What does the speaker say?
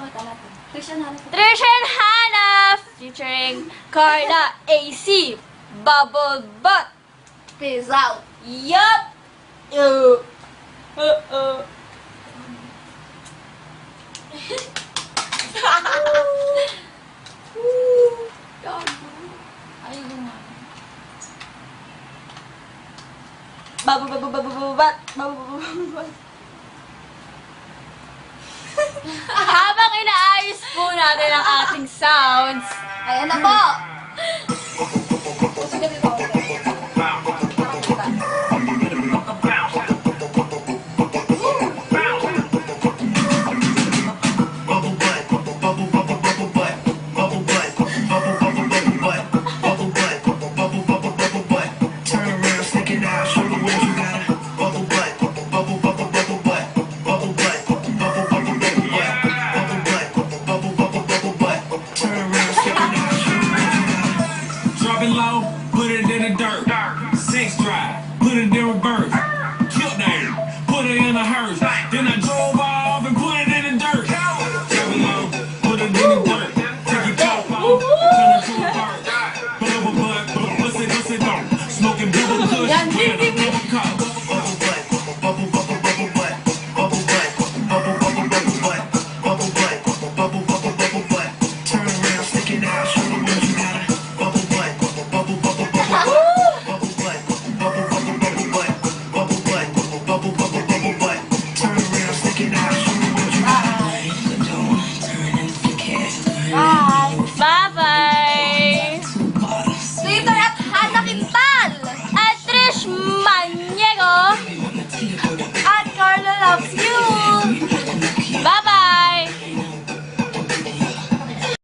kanta natin. Trisha na natin. Trisha and Hannah featuring Carla AC. Bubble Butt. Peace out. Yup! Ayun nga. Babababababat. Habang inaayos po natin ang ating sounds, Ayan na po.